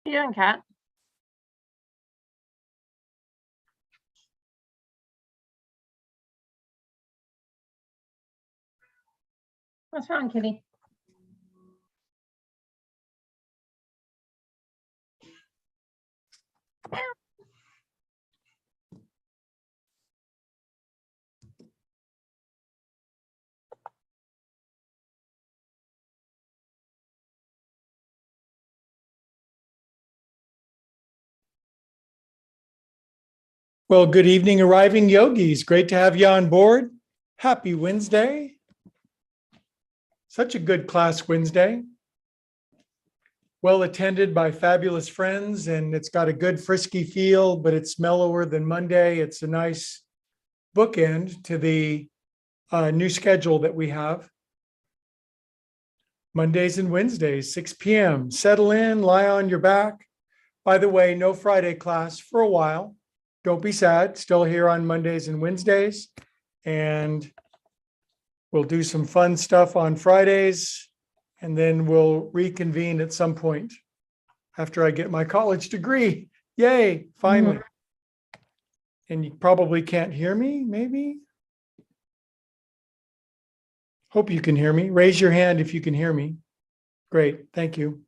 How you doing, Kat? What's wrong, kitty? Well, good evening, arriving yogis. Great to have you on board. Happy Wednesday. Such a good class Wednesday. Well attended by fabulous friends, and it's got a good frisky feel, but it's mellower than Monday. It's a nice bookend to the new schedule that we have. Mondays and Wednesdays, 6 p.m. Settle in, lie on your back. By the way, no Friday class for a while. Don't be sad, still here on Mondays and Wednesdays. And we'll do some fun stuff on Fridays, and then we'll reconvene at some point after I get my college degree. Yay, finally. And you probably can't hear me, maybe? Hope you can hear me. Raise your hand if you can hear me. Great, thank you.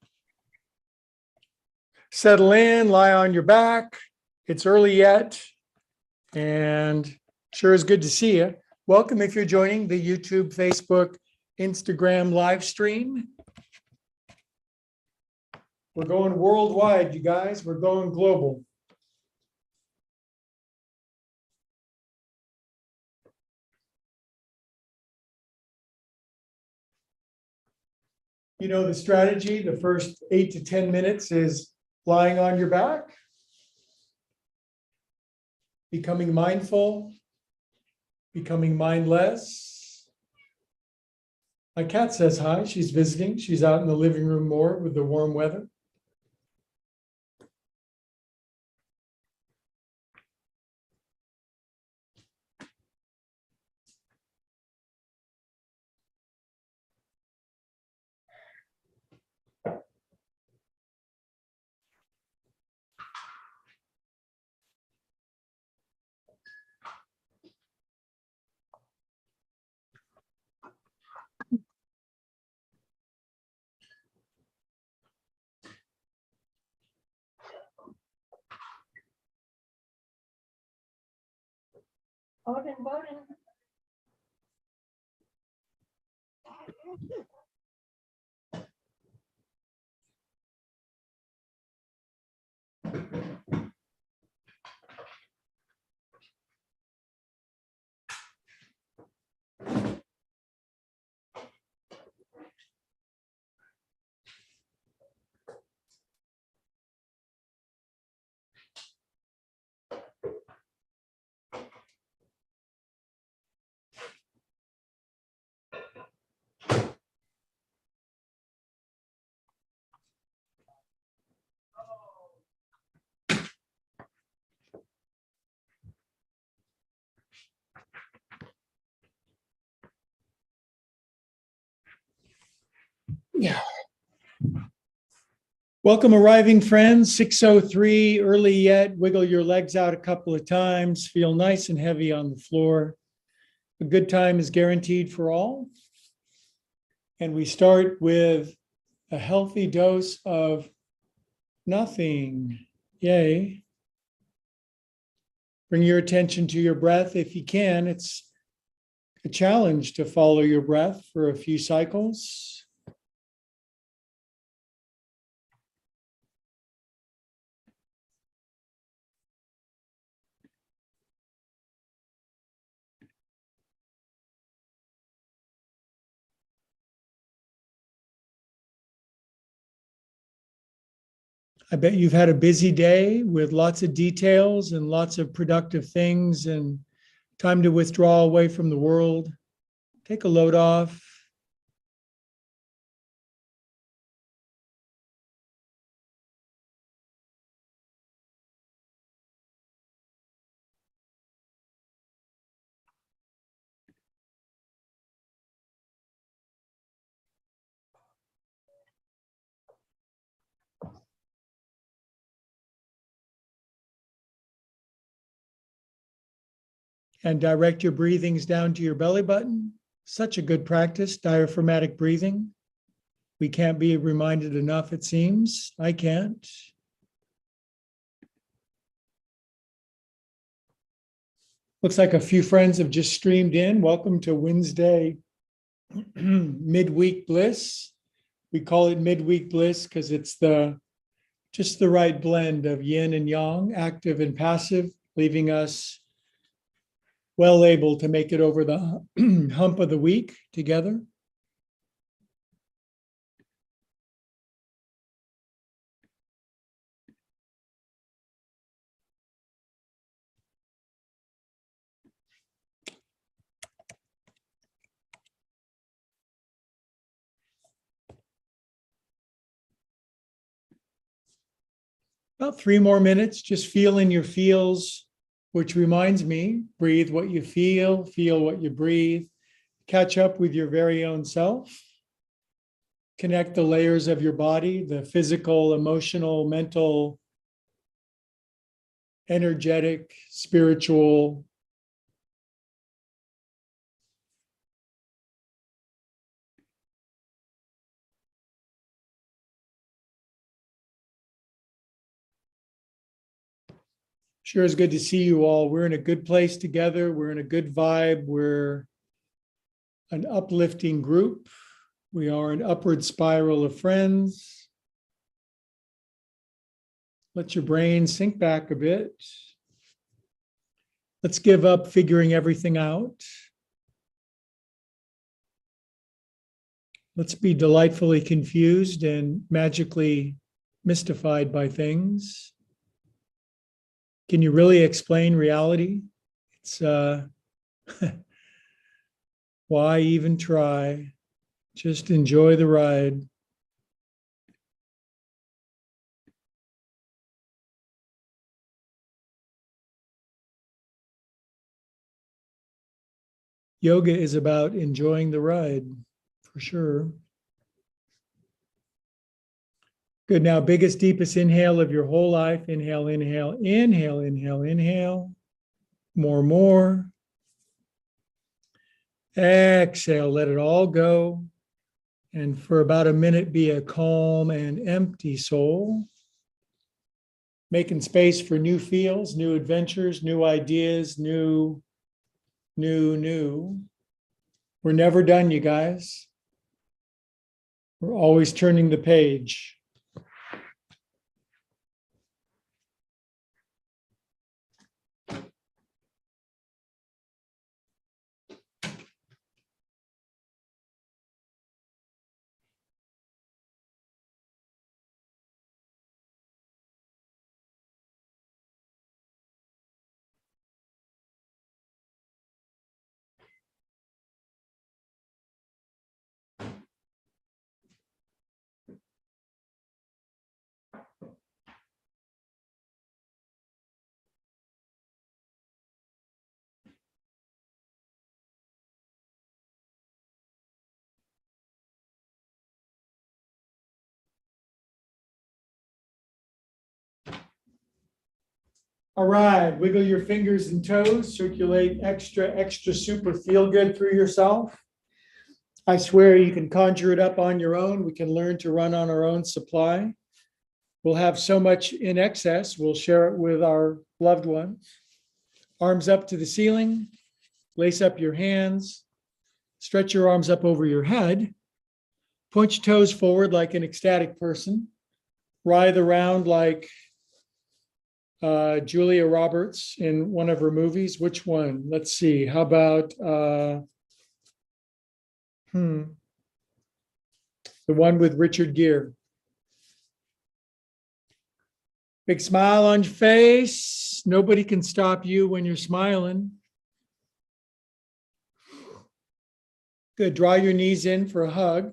Settle in, lie on your back. It's early yet, and sure is good to see you. Welcome if you're joining the YouTube, Facebook, Instagram live stream. We're going worldwide, you guys. We're going global. You know the strategy, the first 8 to 10 minutes is lying on your back, becoming mindful, becoming mindless. My cat says hi. She's visiting. She's out in the living room more with the warm weather. Bowden. Yeah. Welcome, arriving friends. 6:03, early yet. Wiggle your legs out a couple of times. Feel nice and heavy on the floor. A good time is guaranteed for all. And we start with a healthy dose of nothing. Yay. Bring your attention to your breath if you can. It's a challenge to follow your breath for a few cycles. I bet you've had a busy day with lots of details and lots of productive things and time to withdraw away from the world. Take a load off. and direct your breathings down to your belly button. Such a good practice, diaphragmatic breathing. We can't be reminded enough, it seems. I can't. Looks like a few friends have just streamed in. Welcome to Wednesday midweek bliss. We call it midweek bliss because it's just the right blend of yin and yang, active and passive, leaving us well able to make it over the hump of the week together. About 3 more minutes, just feeling your feels, which reminds me, breathe what you feel what you breathe, catch up with your very own self, connect the layers of your body, the physical, emotional, mental, energetic, spiritual. Sure is good to see you all. We're in a good place together. We're in a good vibe. We're an uplifting group. We are an upward spiral of friends. Let your brain sink back a bit. Let's give up figuring everything out. Let's be delightfully confused and magically mystified by things. Can you really explain reality? It's why even try? Just enjoy the ride. Yoga is about enjoying the ride, for sure. Good. Now, biggest, deepest inhale of your whole life. Inhale, inhale, inhale, inhale, inhale. More. Exhale, let it all go. And for about a minute, be a calm and empty soul. Making space for new feels, new adventures, new ideas, new. We're never done, you guys. We're always turning the page. All right, wiggle your fingers and toes, circulate extra super feel good through yourself. I swear you can conjure it up on your own. We can learn to run on our own supply. We'll have so much in excess, we'll share it with our loved ones. Arms up to the ceiling, lace up your hands, stretch your arms up over your head, point your toes forward like an ecstatic person, writhe around like Julia Roberts in one of her movies. Which one? Let's see. How about the one with Richard Gere? Big smile on your face. Nobody can stop you when you're smiling. Good. Draw your knees in for a hug.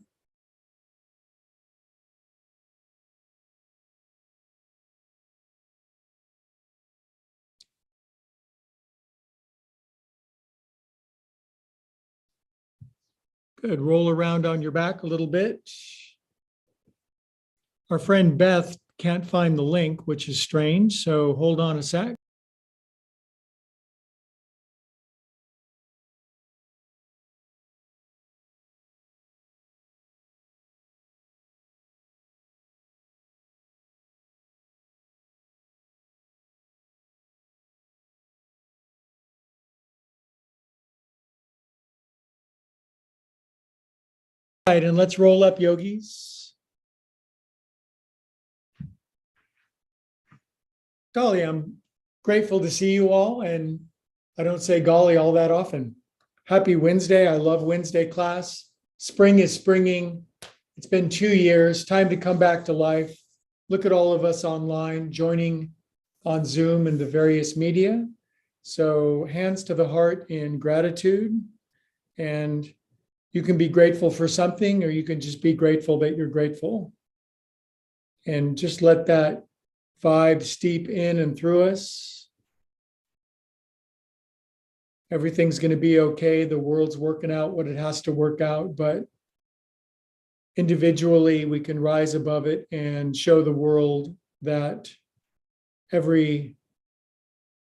Good. Roll around on your back a little bit. Our friend Beth can't find the link, which is strange. So hold on a sec. Right, and let's roll up, yogis. Golly, I'm grateful to see you all, and I don't say golly all that often. Happy Wednesday. I love Wednesday class. Spring is springing. It's been 2 years. Time to come back to life. Look at all of us online, joining on Zoom and the various media. So hands to the heart in gratitude. And you can be grateful for something, or you can just be grateful that you're grateful. And just let that vibe steep in and through us. Everything's going to be okay. The world's working out what it has to work out, but individually we can rise above it and show the world that every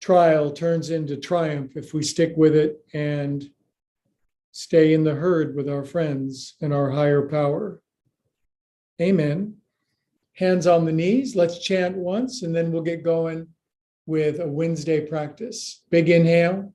trial turns into triumph if we stick with it and stay in the herd with our friends and our higher power. Amen. Hands on the knees. Let's chant once, and then we'll get going with a Wednesday practice. Big inhale.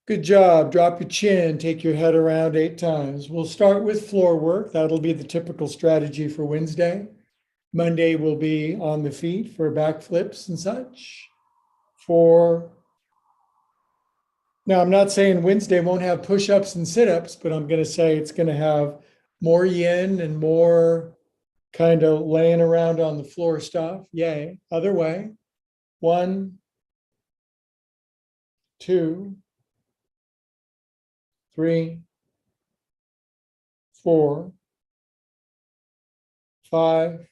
Good job. Drop your chin, take your head around 8 times. We'll start with floor work. That'll be the typical strategy for Wednesday. Monday will be on the feet for back flips and such. 4. Now, I'm not saying Wednesday won't have push-ups and sit-ups, but I'm going to say it's going to have more yin and more kind of laying around on the floor stuff. Yay. Other way. 1, 2, 3, 4, 5,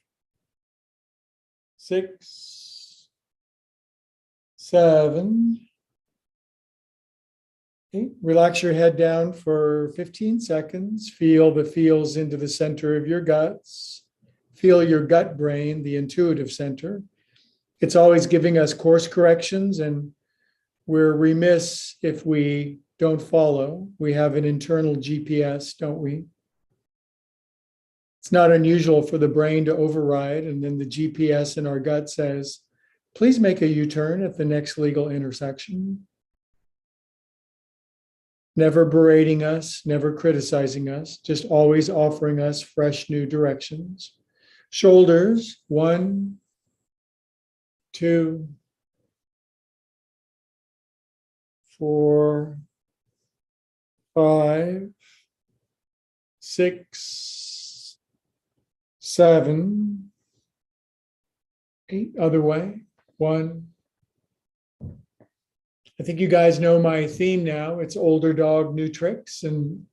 6, 7, 8. Relax your head down for 15 seconds. Feel the feels into the center of your guts. Feel your gut brain, the intuitive center. It's always giving us course corrections, and we're remiss if we don't follow. We have an internal GPS, don't we? It's not unusual for the brain to override, and then the GPS in our gut says, please make a U-turn at the next legal intersection. Never berating us, never criticizing us, just always offering us fresh new directions. Shoulders, 1, 2, 4, 5, 6, 7, 8. Other way. 1. I think you guys know my theme now. It's older dog, new tricks, and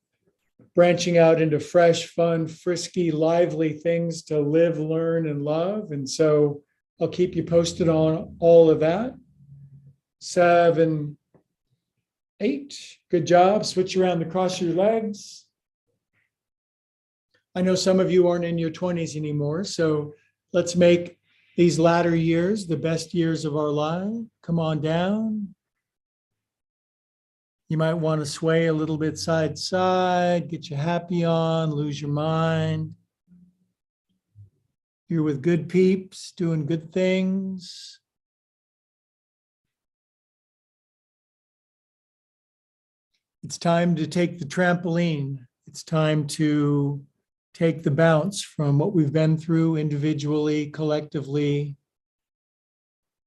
branching out into fresh, fun, frisky, lively things to live, learn, and love. And so I'll keep you posted on all of that. 7, 8. Good job. Switch around across your legs. I know some of you aren't in your 20s anymore, so let's make these latter years the best years of our life. Come on down. You might want to sway a little bit side to side, get you happy on, lose your mind. You're with good peeps, doing good things. It's time to take the trampoline. It's time to take the bounce from what we've been through individually, collectively.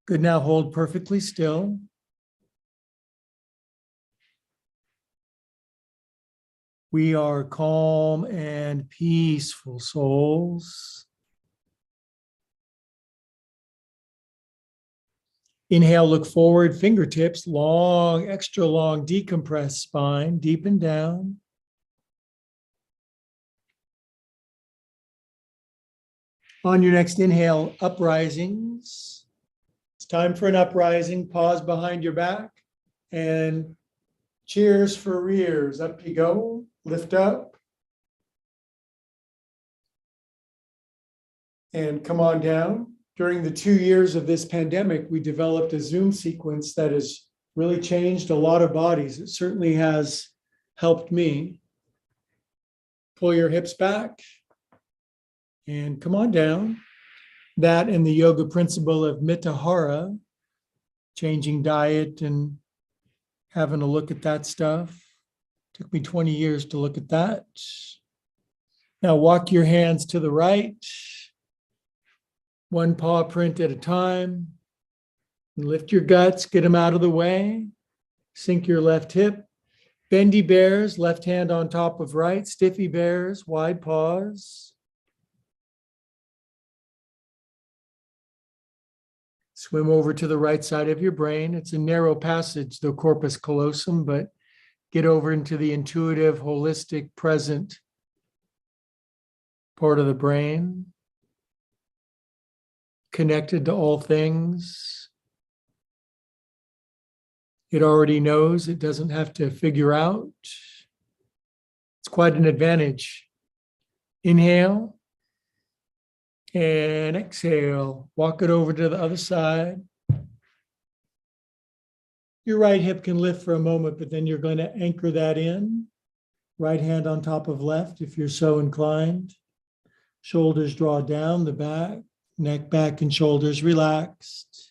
Good. Now hold perfectly still. We are calm and peaceful souls. Inhale, look forward, fingertips, long, extra long, decompress spine, deepen down. On your next inhale, uprisings. It's time for an uprising. Pause behind your back and cheers for rears. Up you go. Lift up. And come on down. during the 2 years of this pandemic, we developed a Zoom sequence that has really changed a lot of bodies. It certainly has helped me. Pull your hips back and come on down. That and the yoga principle of Mitahara, changing diet and having a look at that stuff. Took me 20 years to look at that. Now walk your hands to the right, one paw print at a time. And lift your guts, get them out of the way. Sink your left hip. Bendy bears, left hand on top of right. Stiffy bears, wide paws. Swim over to the right side of your brain. It's a narrow passage, the corpus callosum, but get over into the intuitive, holistic, present part of the brain, connected to all things. It already knows, it doesn't have to figure out. It's quite an advantage. Inhale and exhale. Walk it over to the other side. Your right hip can lift for a moment, but then you're going to anchor that in. Right hand on top of left if you're so inclined. Shoulders draw down the back, neck, back, and shoulders relaxed.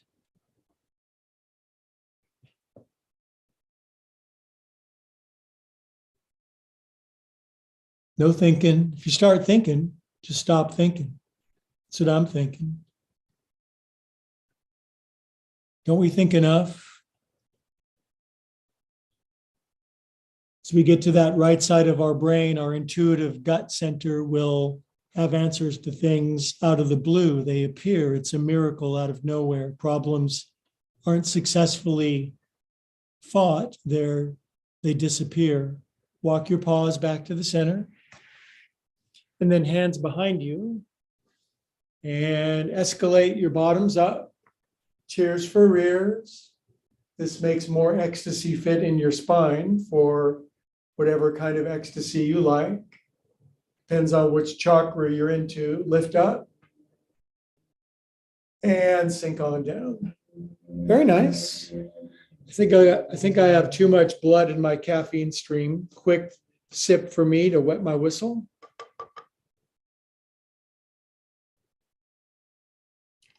No thinking. If you start thinking, just stop thinking. That's what I'm thinking. Don't we think enough? As we get to that right side of our brain, our intuitive gut center will have answers to things out of the blue. They appear. It's a miracle out of nowhere. Problems aren't successfully fought. They disappear. Walk your paws back to the center. And then hands behind you. And escalate your bottoms up. Cheers for rears. This makes more ecstasy fit in your spine for whatever kind of ecstasy you like. Depends on which chakra you're into. Lift up. And sink on down. Very nice. I think I have too much blood in my caffeine stream. Quick sip for me to wet my whistle.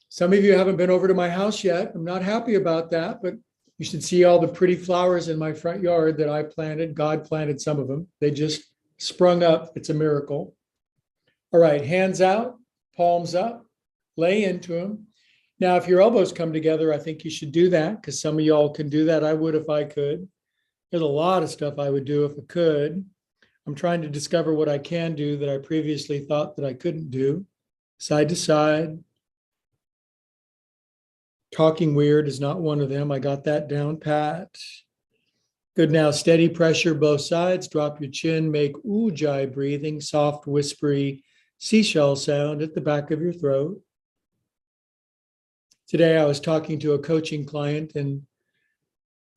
Some of you haven't been over to my house yet. I'm not happy about that, but you should see all the pretty flowers in my front yard that I planted. God planted some of them. They just sprung up. It's a miracle. All right, hands out, palms up, lay into them. Now, if your elbows come together, I think you should do that because some of y'all can do that. I would if I could. There's a lot of stuff I would do if I could. I'm trying to discover what I can do that I previously thought that I couldn't do. Side to side. Talking weird is not one of them. I got that down pat. Good. Now, steady pressure both sides. Drop your chin. Make ujjayi breathing, soft, whispery seashell sound at the back of your throat. Today, I was talking to a coaching client and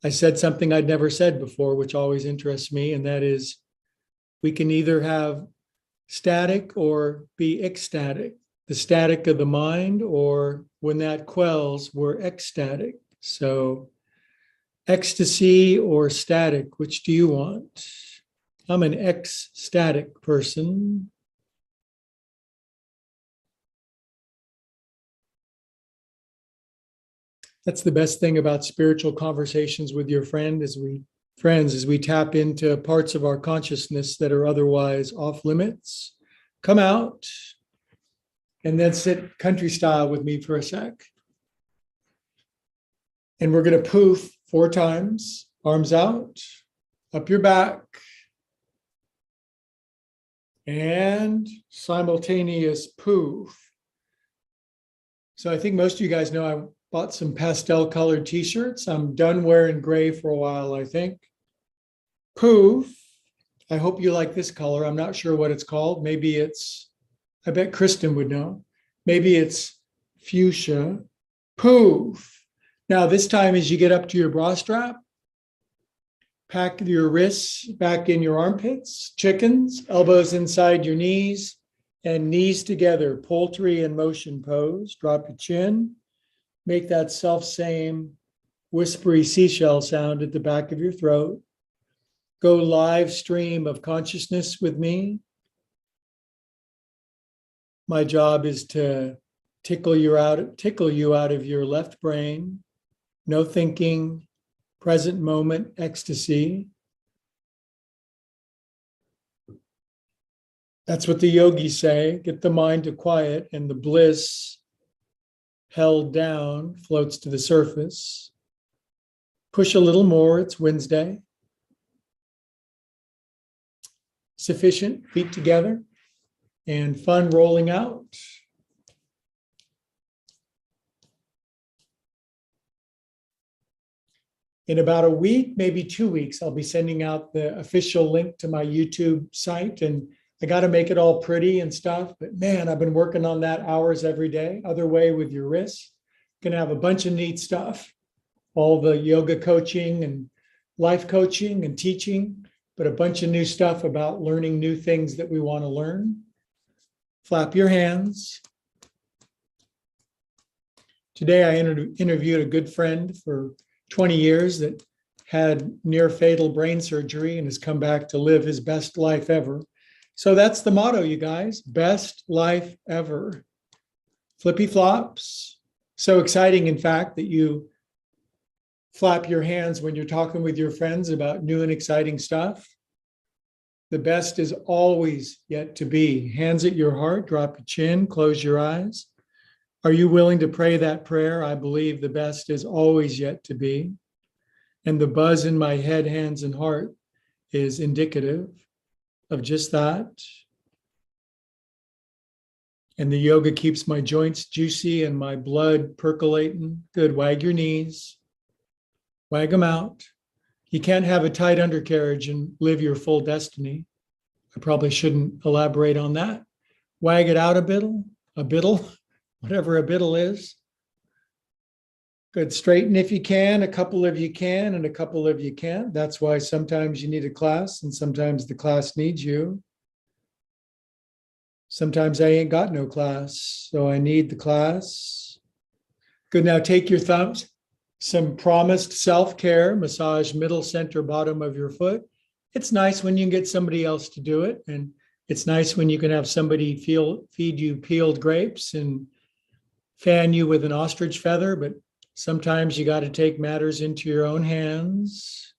I said something I'd never said before, which always interests me, and that is we can either have static or be ecstatic. The static of the mind, or when that quells, we're ecstatic. So ecstasy or static, which do you want? I'm an ecstatic person. That's the best thing about spiritual conversations with your friends as we tap into parts of our consciousness that are otherwise off limits. Come out. And then sit country style with me for a sec. And we're going to poof 4 times, arms out, up your back, and simultaneous poof. So I think most of you guys know I bought some pastel colored t-shirts. I'm done wearing gray for a while, I think. Poof. I hope you like this color. I'm not sure what it's called. Maybe I bet Kristen would know. Maybe it's fuchsia. Poof. Now, this time as you get up to your bra strap, pack your wrists back in your armpits, chickens, elbows inside your knees, and knees together, poultry in motion pose. Drop your chin. Make that self-same whispery seashell sound at the back of your throat. Go live stream of consciousness with me. My job is to tickle you out of your left brain. No thinking, present moment ecstasy. That's what the yogis say. Get the mind to quiet, and the bliss held down floats to the surface. Push a little more. It's Wednesday. Sufficient, feet together, and fun rolling out. In about a week, maybe 2 weeks, I'll be sending out the official link to my YouTube site, and I got to make it all pretty and stuff. But man, I've been working on that hours every day. Other way with your wrists. Gonna have a bunch of neat stuff. All the yoga coaching and life coaching and teaching, but a bunch of new stuff about learning new things that we want to learn. Flap your hands. Today, I interviewed a good friend for 20 years that had near fatal brain surgery and has come back to live his best life ever. So that's the motto, you guys, best life ever. Flippy flops. So exciting, in fact, that you flap your hands when you're talking with your friends about new and exciting stuff. The best is always yet to be. Hands at your heart, drop your chin, close your eyes. Are you willing to pray that prayer? I believe the best is always yet to be. And the buzz in my head, hands, and heart is indicative of just that. And the yoga keeps my joints juicy and my blood percolating. Good, wag your knees. Wag them out. You can't have a tight undercarriage and live your full destiny. I probably shouldn't elaborate on that. Wag it out a bittle, whatever a bittle is. Good, straighten if you can. A couple of you can and a couple of you can't. That's why sometimes you need a class and sometimes the class needs you. Sometimes I ain't got no class, so I need the class. Good, now take your thumbs. Some promised self-care, massage middle, center, bottom of your foot. It's nice when you can get somebody else to do it. And it's nice when you can have somebody feed you peeled grapes and fan you with an ostrich feather. But sometimes you got to take matters into your own hands.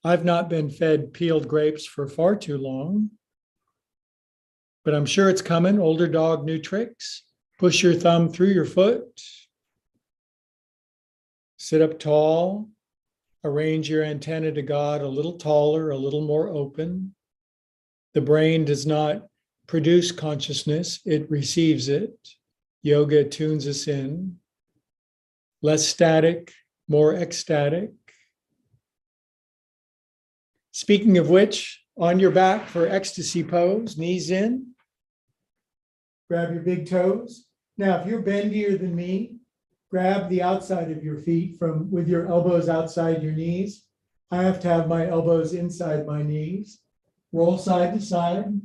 I've not been fed peeled grapes for far too long, but I'm sure it's coming. Older dog, new tricks. Push your thumb through your foot. Sit up tall, arrange your antenna to God a little taller, a little more open. The brain does not produce consciousness, it receives it. Yoga tunes us in. Less static, more ecstatic. Speaking of which, on your back for ecstasy pose, knees in. Grab your big toes. Now, if you're bendier than me, grab the outside of your feet with your elbows outside your knees. I have to have my elbows inside my knees. Roll side to side.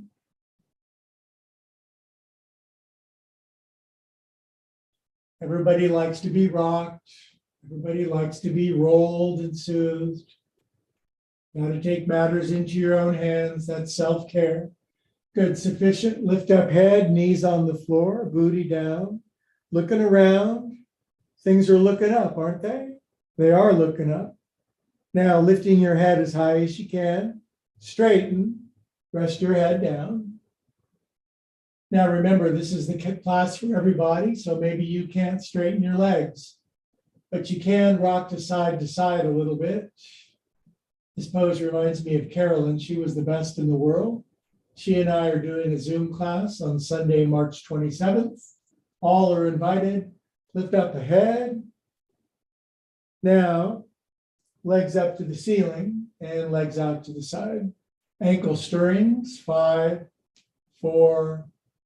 Everybody likes to be rocked. Everybody likes to be rolled and soothed. Got to take matters into your own hands. That's self-care. Good, sufficient. Lift up head, knees on the floor, booty down. Looking around. Things are looking up, aren't they? They are looking up. Now, lifting your head as high as you can. Straighten. Rest your head down. Now, remember, this is the class for everybody, so maybe you can't straighten your legs, but you can rock to side a little bit. This pose reminds me of Carolyn. She was the best in the world. She and I are doing a Zoom class on Sunday, March 27th. All are invited. Lift up the head. Now, legs up to the ceiling and legs out to the side. Ankle stirrings, 5, 4.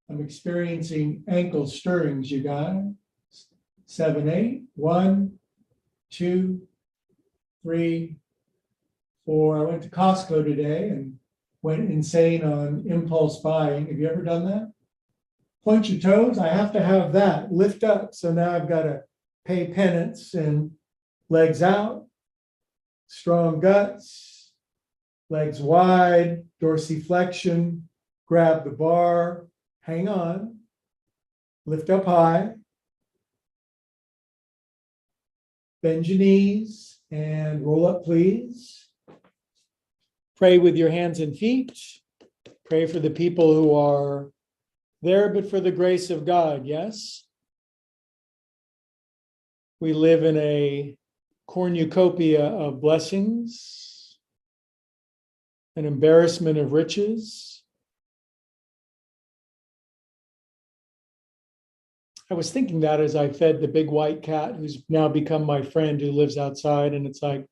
I'm experiencing ankle stirrings, you guys. 7, 8. 1, 2, 3, 4. I went to Costco today and went insane on impulse buying. Have you ever done that? Point your toes. I have to have that. Lift up. So now I've got to pay penance and legs out, strong guts, legs wide, dorsiflexion, grab the bar, hang on, lift up high, bend your knees and roll up, please. Pray with your hands and feet. Pray for the people who are there, but for the grace of God, yes? We live in a cornucopia of blessings, an embarrassment of riches. I was thinking that as I fed the big white cat who's now become my friend who lives outside, and it's like,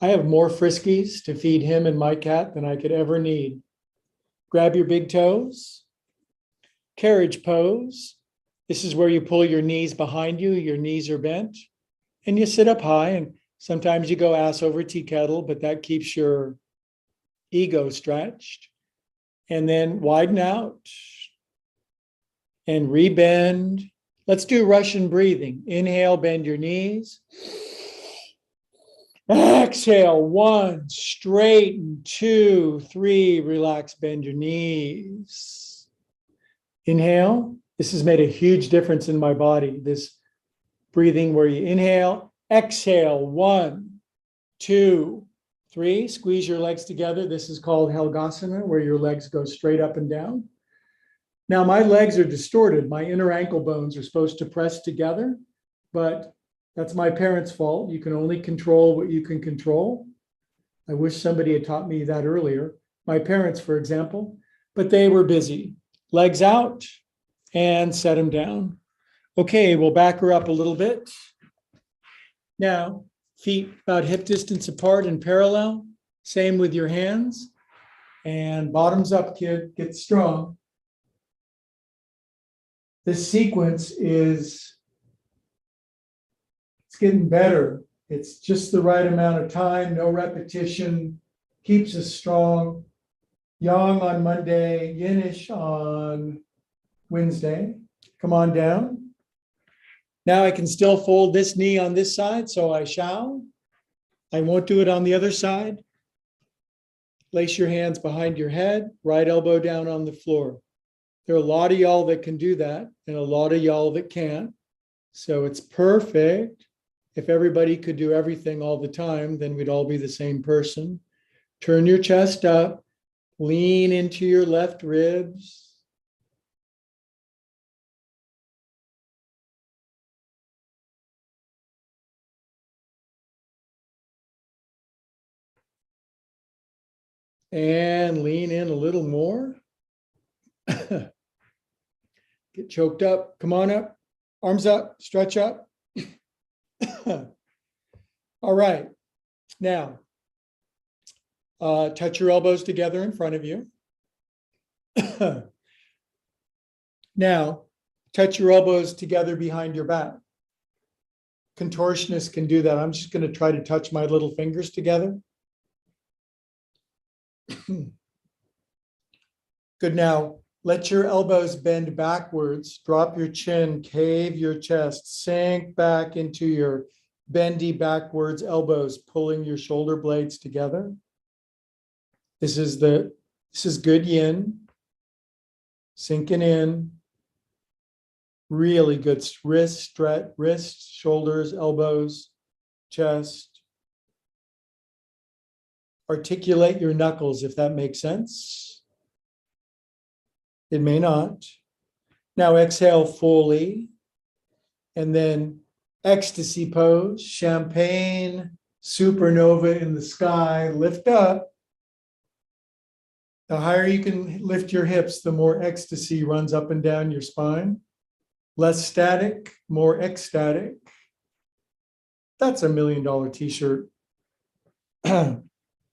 I have more Friskies to feed him and my cat than I could ever need. Grab your big toes. Carriage pose. This is where you pull your knees behind you, your knees are bent, and you sit up high, and sometimes you go ass over tea kettle, but that keeps your ego stretched. And then widen out and rebend. Let's do Russian breathing. Inhale, bend your knees. Exhale, 1, straighten, 2, 3, relax, bend your knees. Inhale. This has made a huge difference in my body. This breathing where you inhale, exhale, 1, 2, 3, squeeze your legs together. This is called Helgasana, where your legs go straight up and down. Now my legs are distorted. My inner ankle bones are supposed to press together, but that's my parents' fault. You can only control what you can control. I wish somebody had taught me that earlier. My parents, for example, but they were busy. Legs out and set them down. Okay, we'll back her up a little bit. Now, feet about hip distance apart and parallel. Same with your hands. And bottoms up, kid. Get strong. This sequence is, it's getting better. It's just the right amount of time, no repetition, keeps us strong. Yang on Monday, Yinish on Wednesday. Come on down. Now I can still fold this knee on this side, so I shall. I won't do it on the other side. Place your hands behind your head, right elbow down on the floor. There are a lot of y'all that can do that and a lot of y'all that can't. So it's perfect. If everybody could do everything all the time, then we'd all be the same person. Turn your chest up, lean into your left ribs. And lean in a little more. Get choked up. Come on up. Arms up. Stretch up. All right. Now, touch your elbows together in front of you. Now, touch your elbows together behind your back. Contortionists can do that. I'm just going to try to touch my little fingers together. Good. Now, let your elbows bend backwards. Drop your chin, cave your chest, sink back into your bendy backwards elbows, pulling your shoulder blades together. This is good yin. Sinking in. Really good wrist stretch, wrists, shoulders, elbows, chest. Articulate your knuckles if that makes sense. It may not. Now exhale fully. And then ecstasy pose, champagne, supernova in the sky, lift up. The higher you can lift your hips, the more ecstasy runs up and down your spine. Less static, more ecstatic. That's $1 million t-shirt.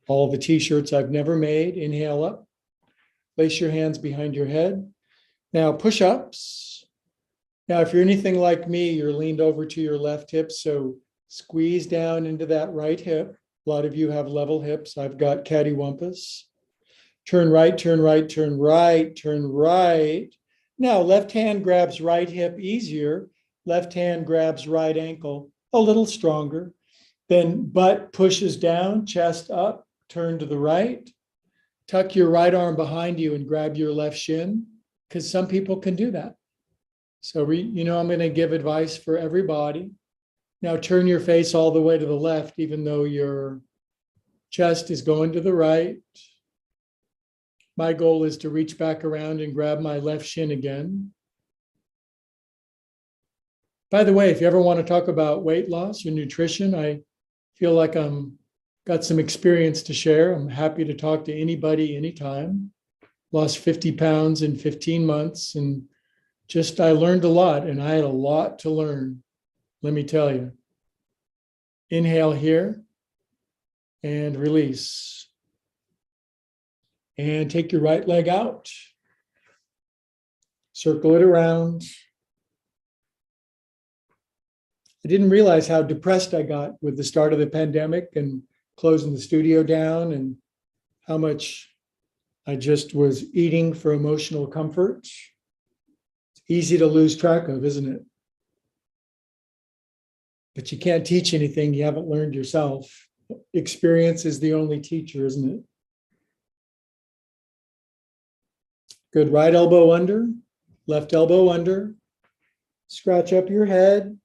All the t-shirts I've never made. Inhale up. Place your hands behind your head. Now push-ups. Now, if you're anything like me, you're leaned over to your left hip, so squeeze down into that right hip. A lot of you have level hips. I've got cattywampus. Turn right, turn right, turn right, turn right. Now, left hand grabs right hip easier. Left hand grabs right ankle a little stronger. Then butt pushes down, chest up, turn to the right. Tuck your right arm behind you and grab your left shin, because some people can do that. So, I'm going to give advice for everybody. Now turn your face all the way to the left, even though your chest is going to the right. My goal is to reach back around and grab my left shin again. By the way, if you ever want to talk about weight loss or nutrition, I feel like I'm got some experience to share. I'm happy to talk to anybody anytime. Lost 50 pounds in 15 months, and I learned a lot, and I had a lot to learn. Let me tell you. Inhale here and release. And take your right leg out. Circle it around. I didn't realize how depressed I got with the start of the pandemic and closing the studio down, and how much I just was eating for emotional comfort. It's easy to lose track of, isn't it? But you can't teach anything you haven't learned yourself. Experience is the only teacher, isn't it? Good. Right elbow under, left elbow under. Scratch up your head.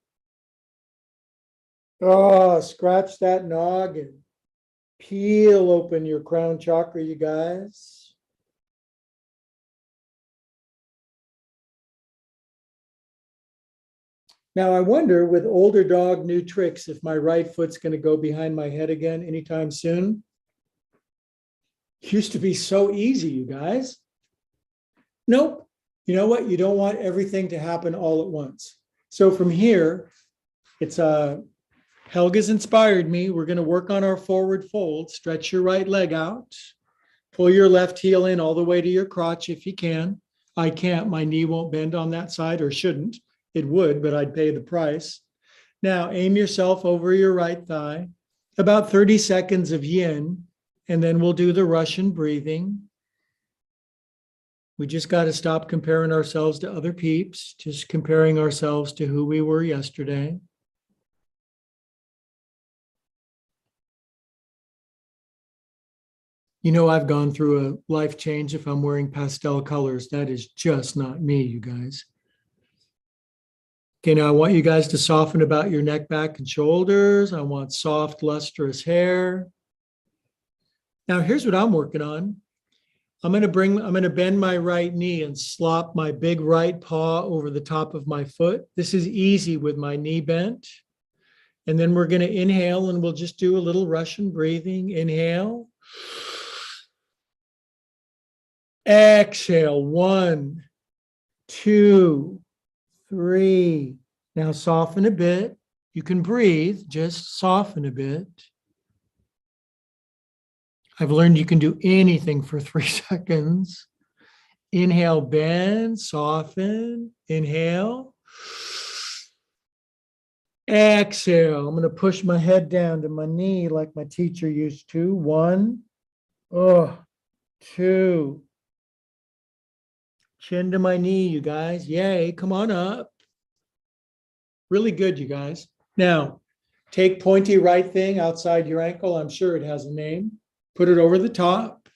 Oh, scratch that noggin. Peel open your crown chakra, you guys. Now, I wonder, with older dog, new tricks, if my right foot's going to go behind my head again anytime soon. Used to be so easy, you guys. Nope. You know what? You don't want everything to happen all at once. So from here, it's Helga's inspired me. We're going to work on our forward fold. Stretch your right leg out. Pull your left heel in all the way to your crotch if you can. I can't. My knee won't bend on that side, or shouldn't. It would, but I'd pay the price. Now aim yourself over your right thigh. About 30 seconds of yin, and then we'll do the Russian breathing. We just got to stop comparing ourselves to other peeps, just comparing ourselves to who we were yesterday. You know, I've gone through a life change if I'm wearing pastel colors. That is just not me, you guys. Okay, now I want you guys to soften about your neck, back, and shoulders. I want soft, lustrous hair. Now, here's what I'm working on. I'm going to bend my right knee and slop my big right paw over the top of my foot. This is easy with my knee bent. And then we're going to inhale, and we'll just do a little Russian breathing. Inhale. Exhale. 1, 2, 3. Now soften a bit. You can breathe, just soften a bit. I've learned you can do anything for 3 seconds. Inhale, bend, soften. Inhale. Exhale. I'm going to push my head down to my knee like my teacher used to. 1, 2. Chin to my knee, you guys. Yay, come on up. Really good, you guys. Now, take pointy right thing outside your ankle. I'm sure it has a name. Put it over the top.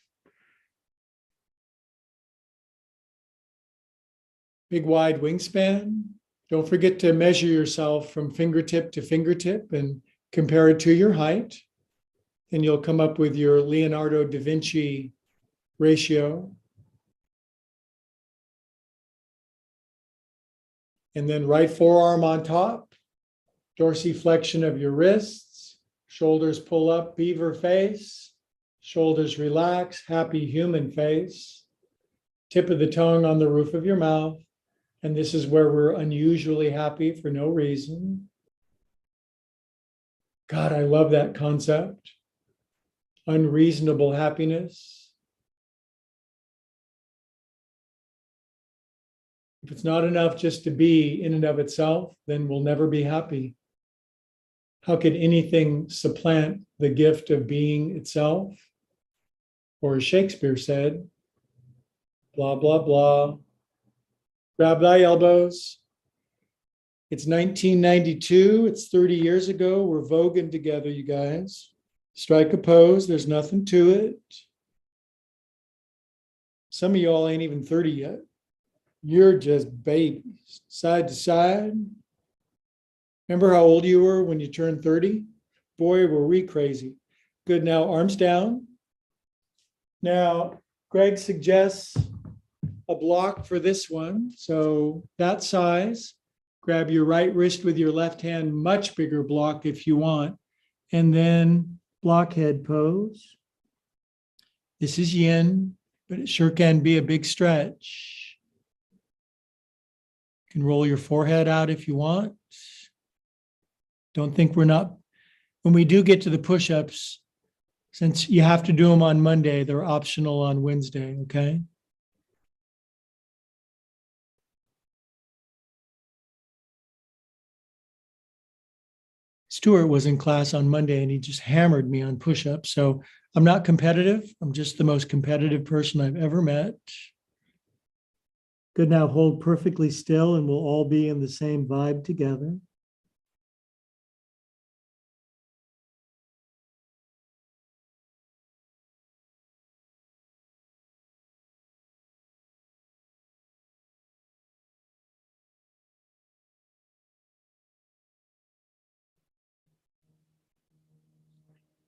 Big wide wingspan. Don't forget to measure yourself from fingertip to fingertip and compare it to your height. And you'll come up with your Leonardo da Vinci ratio. And then right forearm on top, dorsiflexion of your wrists, shoulders pull up, beaver face, shoulders relax, happy human face, tip of the tongue on the roof of your mouth. And this is where we're unusually happy for no reason. God, I love that concept. Unreasonable happiness. If it's not enough just to be in and of itself, then we'll never be happy. How could anything supplant the gift of being itself? Or as Shakespeare said, blah, blah, blah. Grab thy elbows. It's 1992. It's 30 years ago. We're voguing together, you guys. Strike a pose. There's nothing to it. Some of y'all ain't even 30 yet. You're just babies, side to side. Remember how old you were when you turned 30? Boy, were we crazy. Good. Now, arms down. Now, Greg suggests a block for this one. So that size. Grab your right wrist with your left hand, much bigger block if you want. And then blockhead pose. This is yin, but it sure can be a big stretch. You can roll your forehead out if you want. Don't think we're not, when we do get to the push-ups, since you have to do them on Monday, they're optional on Wednesday, okay? Stuart was in class on Monday and he just hammered me on push-ups. So I'm not competitive. I'm just the most competitive person I've ever met. Good. Now hold perfectly still and we'll all be in the same vibe together.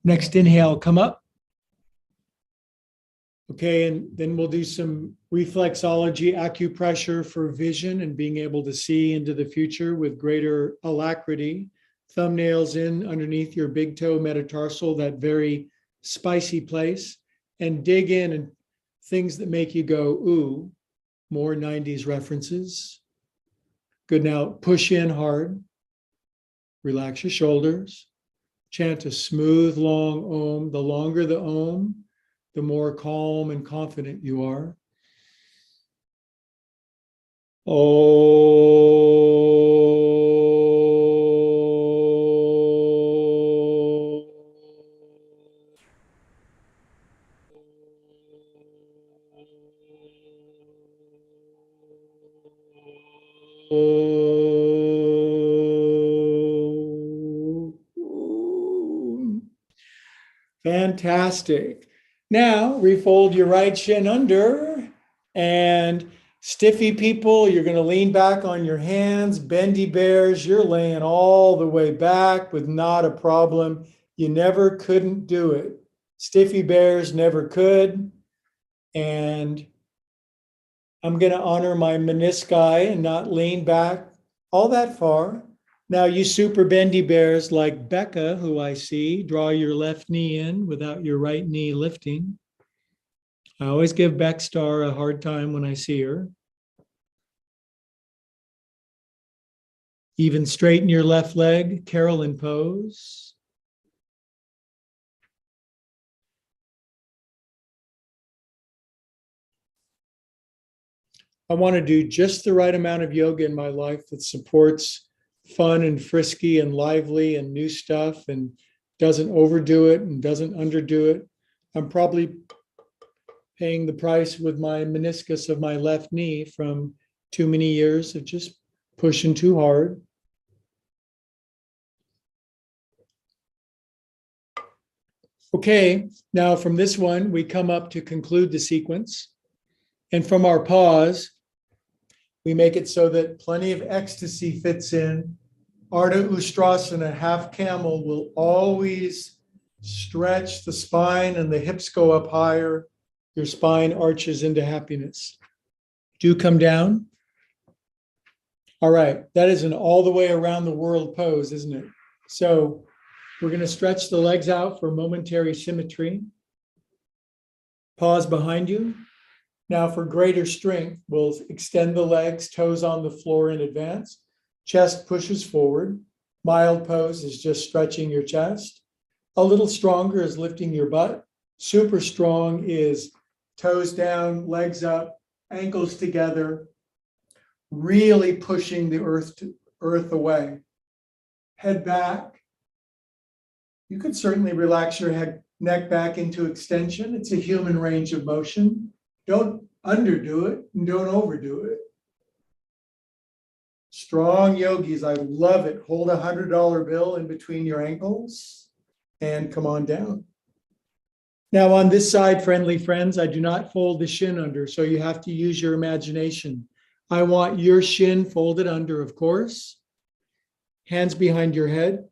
Next inhale, come up. Okay, and then we'll do some reflexology acupressure for vision and being able to see into the future with greater alacrity. Thumbnails in underneath your big toe metatarsal, that very spicy place, and dig in and things that make you go, ooh, more 90s references. Good. Now push in hard. Relax your shoulders. Chant a smooth, long Om. The longer the Om, the more calm and confident you are. Fantastic. Now refold your right shin under, and stiffy people, you're going to lean back on your hands. Bendy bears, you're laying all the way back with not a problem. You never couldn't do it. Stiffy bears never could. And I'm going to honor my menisci and not lean back all that far. Now, you super bendy bears like Becca, who I see, draw your left knee in without your right knee lifting. I always give Beck Star a hard time when I see her. Even straighten your left leg, Carolyn pose. I want to do just the right amount of yoga in my life that supports fun and frisky and lively and new stuff and doesn't overdo it and doesn't underdo it. I'm probably paying the price with my meniscus of my left knee from too many years of just pushing too hard. Okay, now from this one, we come up to conclude the sequence. And from our pause, we make it so that plenty of ecstasy fits in. Ardha Ustrasana, half camel, will always stretch the spine and the hips go up higher. Your spine arches into happiness. Do come down. All right, that is an all the way around the world pose, isn't it? So we're going to stretch the legs out for momentary symmetry. Pause behind you. Now for greater strength, we'll extend the legs, toes on the floor in advance. Chest pushes forward. Mild pose is just stretching your chest. A little stronger is lifting your butt. Super strong is toes down, legs up, ankles together, really pushing the earth away. Head back. You could certainly relax your neck back into extension. It's a human range of motion. Don't underdo it and don't overdo it. Strong yogis. I love it. Hold $100 bill in between your ankles and come on down. Now on this side, friendly friends, I do not fold the shin under, so you have to use your imagination. I want your shin folded under, of course. Hands behind your head.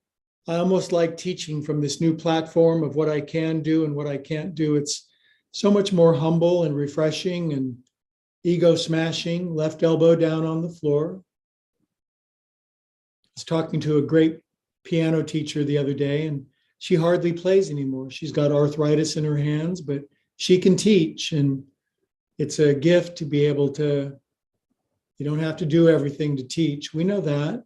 I almost like teaching from this new platform of what I can do and what I can't do. It's so much more humble and refreshing and ego smashing. Left elbow down on the floor. I was talking to a great piano teacher the other day, and she hardly plays anymore. She's got arthritis in her hands, but she can teach, and it's a gift to be able to, you don't have to do everything to teach. We know that.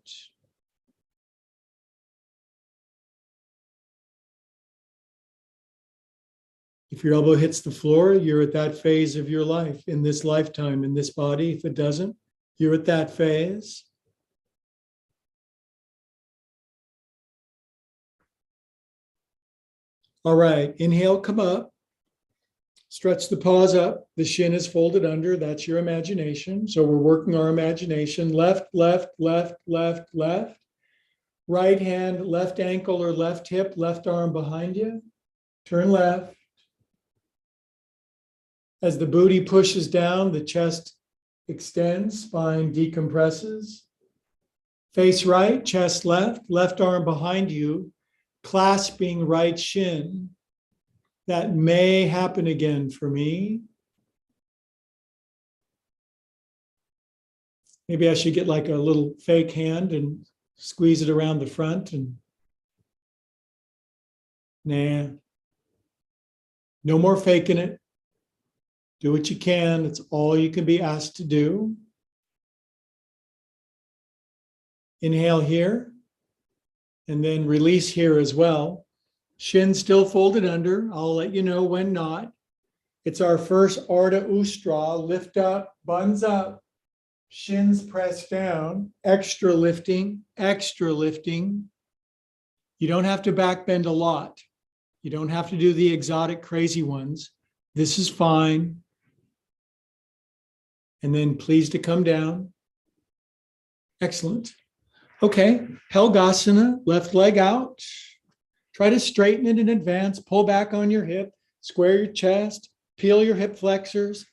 If your elbow hits the floor, you're at that phase of your life in this lifetime, in this body. If it doesn't, you're at that phase. All right, inhale, come up. Stretch the paws up. The shin is folded under. That's your imagination. So we're working our imagination. Left, left, left, left, left. Right hand, left ankle or left hip, left arm behind you. Turn left. As the booty pushes down, the chest extends, spine decompresses. Face right, chest left, left arm behind you, clasping right shin. That may happen again for me. Maybe I should get like a little fake hand and squeeze it around the front and nah. No more faking it. Do what you can. It's all you can be asked to do. Inhale here, and then release here as well. Shin still folded under. I'll let you know when not. It's our first Ardha Ustra. Lift up, buns up, shins pressed down, extra lifting, extra lifting. You don't have to back bend a lot. You don't have to do the exotic, crazy ones. This is fine. And then please to come down. Excellent. Okay, Helgasana, left leg out. Try to straighten it in advance. Pull back on your hip, square your chest, peel your hip flexors.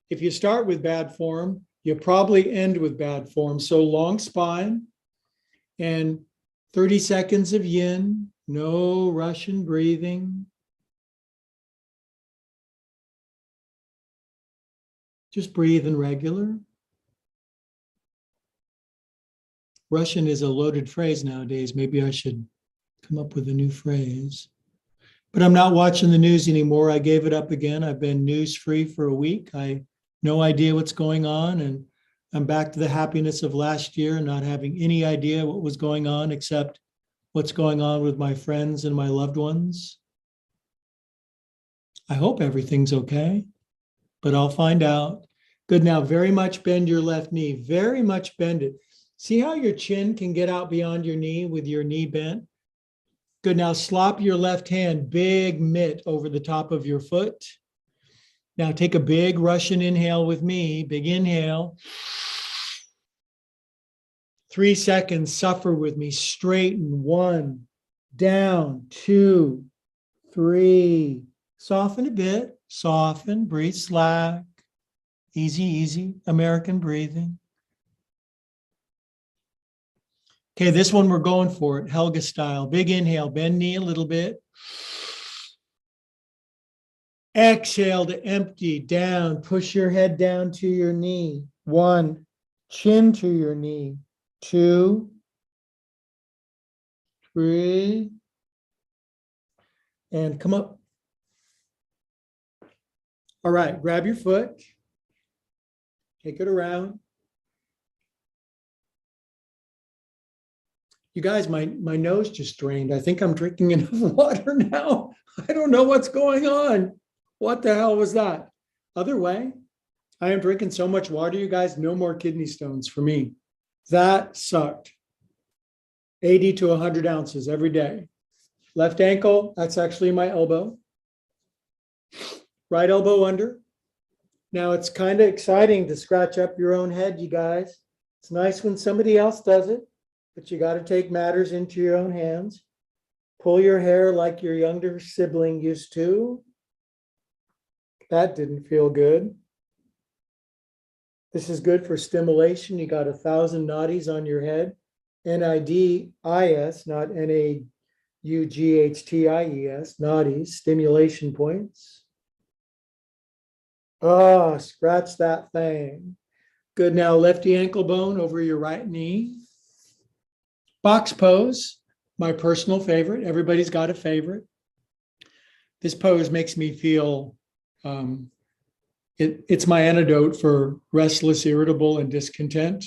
If you start with bad form, you probably end with bad form. So long spine and 30 seconds of yin, no Russian breathing. Just breathe in regular. Russian is a loaded phrase nowadays. Maybe I should come up with a new phrase. But I'm not watching the news anymore. I gave it up again. I've been news free for a week. I no idea what's going on. And I'm back to the happiness of last year, not having any idea what was going on except what's going on with my friends and my loved ones. I hope everything's okay, but I'll find out. Good. Now, very much bend your left knee. Very much bend it. See how your chin can get out beyond your knee with your knee bent? Good. Now, slop your left hand, big mitt over the top of your foot. Now, take a big Russian inhale with me. Big inhale. 3 seconds. Suffer with me. Straighten. 1, down. 2, 3. Soften a bit. Soften. Breathe slack. Easy, easy. American breathing. Okay, this one we're going for it. Helga style. Big inhale. Bend knee a little bit. Exhale to empty down. Push your head down to your knee. 1, chin to your knee. 2, 3, and come up. All right, grab your foot. Take it around. You guys, my nose just drained. I think I'm drinking enough water now. I don't know what's going on. What the hell was that? Other way, I am drinking so much water, you guys, no more kidney stones for me. That sucked. 80 to 100 ounces every day. Left ankle, that's actually my elbow. Right elbow under. Now it's kind of exciting to scratch up your own head, you guys. It's nice when somebody else does it, but you got to take matters into your own hands. Pull your hair like your younger sibling used to. That didn't feel good. This is good for stimulation. You got 1,000 nadis on your head. NIDIS, not NAUGHTIES, nadis, stimulation points. Oh, scratch that thing. Good. Now, lefty ankle bone over your right knee. Box pose, my personal favorite. Everybody's got a favorite. This pose makes me feel, it's my antidote for restless, irritable, and discontent.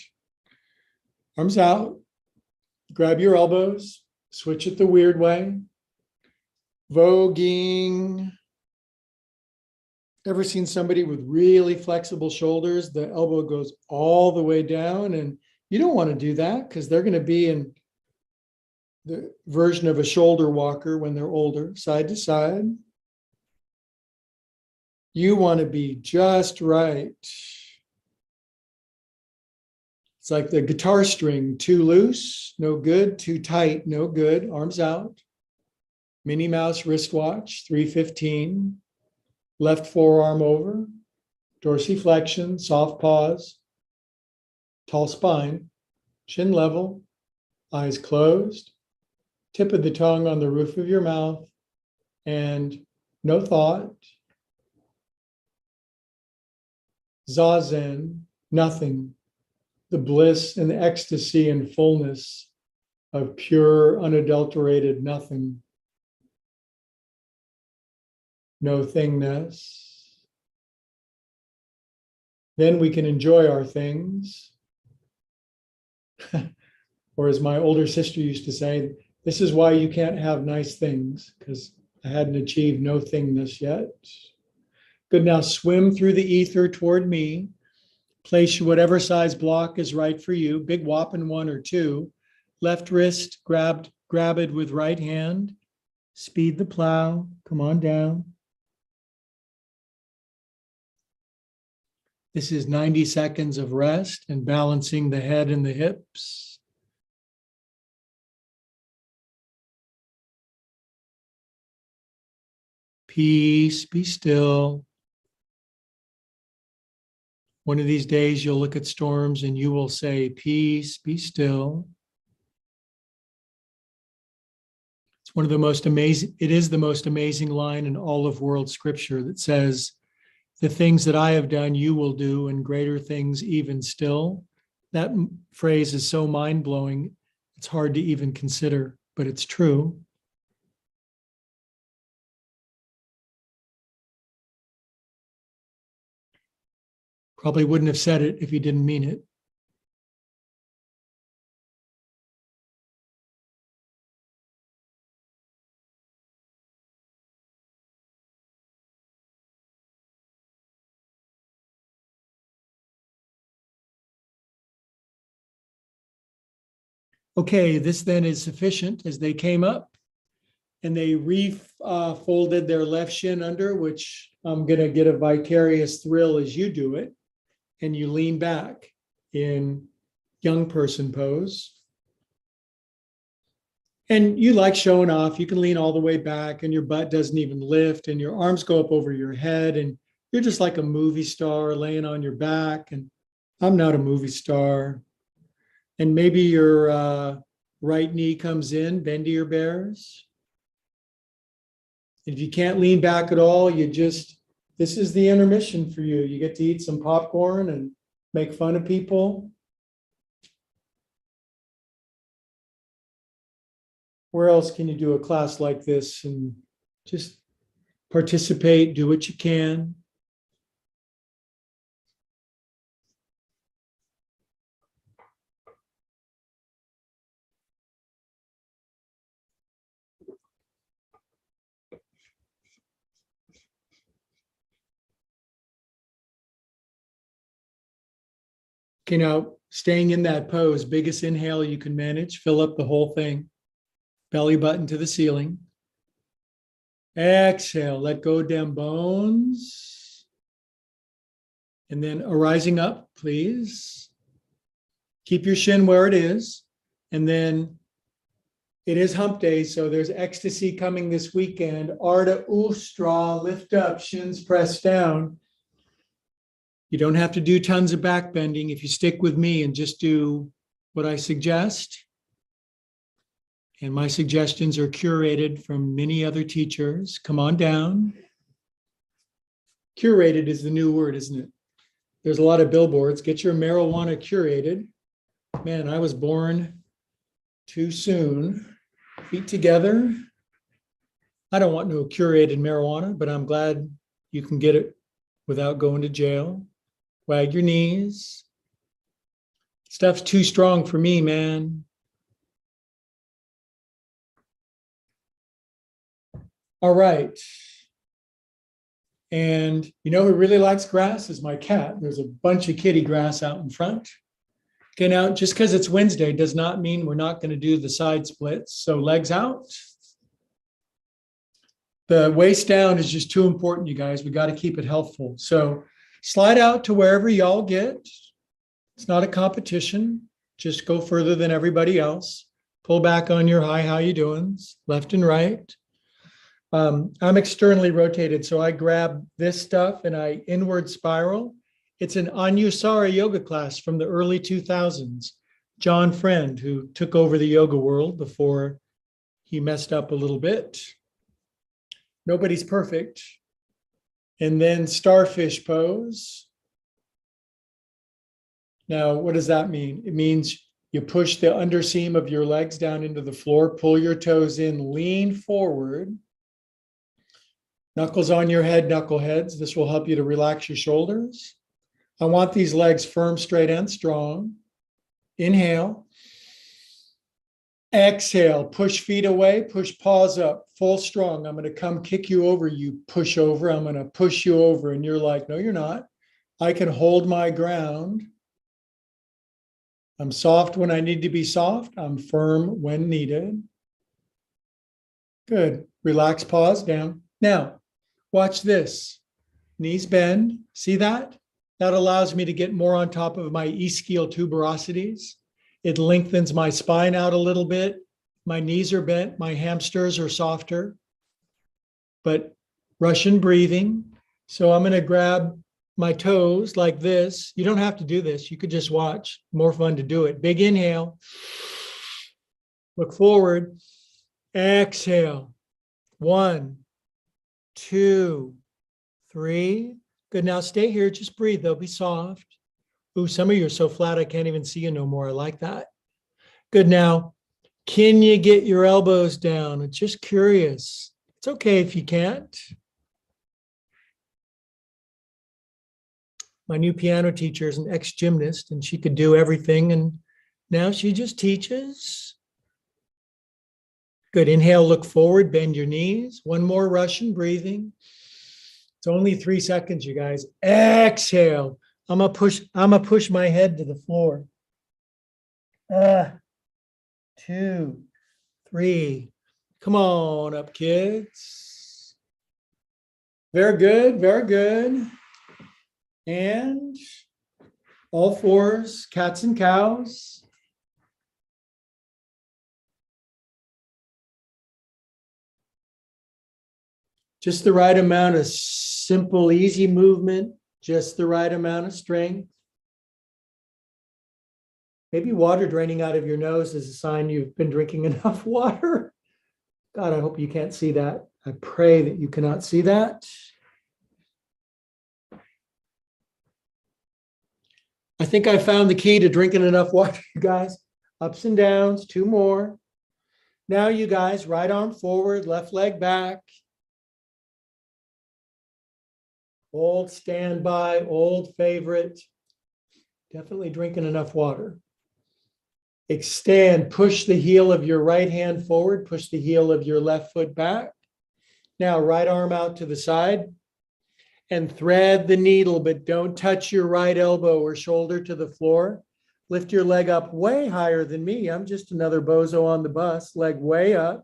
Arms out. Grab your elbows. Switch it the weird way. Voguing. Ever seen somebody with really flexible shoulders? The elbow goes all the way down, and you don't want to do that because they're going to be in the version of a shoulder walker when they're older, side to side. You want to be just right. It's like the guitar string, too loose, no good, too tight, no good, arms out. Minnie Mouse wristwatch, 315. Left forearm over, dorsiflexion, soft pause, tall spine, chin level, eyes closed, tip of the tongue on the roof of your mouth, and no thought. Zazen, nothing, the bliss and the ecstasy and fullness of pure, unadulterated nothing. No thingness. Then we can enjoy our things. Or as my older sister used to say, this is why you can't have nice things, because I hadn't achieved no thingness yet. Good, now swim through the ether toward me. Place whatever size block is right for you. Big whopping 1 or 2. Left wrist grab it with right hand. Speed the plow. Come on down. This is 90 seconds of rest and balancing the head and the hips. Peace, be still. One of these days you'll look at storms and you will say, peace, be still. It's one of the most amazing, it is the most amazing line in all of world scripture that says, the things that I have done, you will do, and greater things even still. That phrase is so mind-blowing, it's hard to even consider, but it's true. Probably wouldn't have said it if he didn't mean it. Okay, this then is sufficient as they came up and they refolded their left shin under, which I'm going to get a vicarious thrill as you do it. And you lean back in young person pose. And you like showing off. You can lean all the way back and your butt doesn't even lift and your arms go up over your head and you're just like a movie star laying on your back. And I'm not a movie star. And maybe your right knee comes in, bend to your bears. If you can't lean back at all, this is the intermission for you. You get to eat some popcorn and make fun of people. Where else can you do a class like this and just participate, do what you can? Okay, now staying in that pose, biggest inhale you can manage, fill up the whole thing, belly button to the ceiling. Exhale, let go them bones. And then arising up, please. Keep your shin where it is. And then it is hump day, so there's ecstasy coming this weekend. Arda Ustra, lift up, shins pressed down. You don't have to do tons of back bending if you stick with me and just do what I suggest. And my suggestions are curated from many other teachers. Come on down. Curated is the new word, isn't it? There's a lot of billboards. Get your marijuana curated. Man, I was born too soon. Feet together. I don't want no curated marijuana, but I'm glad you can get it without going to jail. Wag your knees. Stuff's too strong for me, man. All right. And you know who really likes grass is my cat. There's a bunch of kitty grass out in front. Okay, now just because it's Wednesday does not mean we're not going to do the side splits. So legs out. The waist down is just too important, you guys. We got to keep it healthful. So slide out to wherever y'all get. It's not a competition. Just go further than everybody else. Pull back on your hi, how you doing? Left and right. I'm externally rotated, so I grab this stuff and I inward spiral. It's an Anusara yoga class from the early 2000s. John Friend, who took over the yoga world before he messed up a little bit. Nobody's perfect. And then starfish pose. Now, what does that mean? It means you push the underseam of your legs down into the floor, pull your toes in, lean forward. Knuckles on your head, knuckleheads. This will help you to relax your shoulders. I want these legs firm, straight, and strong. Inhale. Exhale, push feet away, push paws up, full strong. I'm going to come kick you over. You push over. I'm going to push you over. And you're like, no, you're not. I can hold my ground. I'm soft when I need to be soft. I'm firm when needed. Good. Relax, pause down. Now, watch this. Knees bend. See that? That allows me to get more on top of my ischial tuberosities. It lengthens my spine out a little bit. My knees are bent. My hamsters are softer. But Russian breathing. So I'm going to grab my toes like this. You don't have to do this. You could just watch. More fun to do it. Big inhale. Look forward. Exhale. 1, 2, 3. Good. Now stay here. Just breathe. They'll be soft. Ooh, some of you are so flat I can't even see you no more. I like that. Good. Now, can you get your elbows down? It's just curious. It's okay if you can't. My new piano teacher is an ex-gymnast and she could do everything. And now she just teaches. Good. Inhale, look forward, bend your knees. One more Russian breathing. It's only 3 seconds, you guys. Exhale. I'm gonna push my head to the floor. 2, 3. Come on up, kids. Very good, very good. And all fours, cats and cows. Just the right amount of simple, easy movement. Just the right amount of strength. Maybe water draining out of your nose is a sign you've been drinking enough water. God, I hope you can't see that. I pray that you cannot see that. I think I found the key to drinking enough water, you guys. Ups and downs, 2 more. Now, you guys, right arm forward, left leg back. Old standby, old favorite. Definitely drinking enough water. Extend, push the heel of your right hand forward, push the heel of your left foot back. Now, right arm out to the side and thread the needle, but don't touch your right elbow or shoulder to the floor. Lift your leg up way higher than me. I'm just another bozo on the bus, leg way up,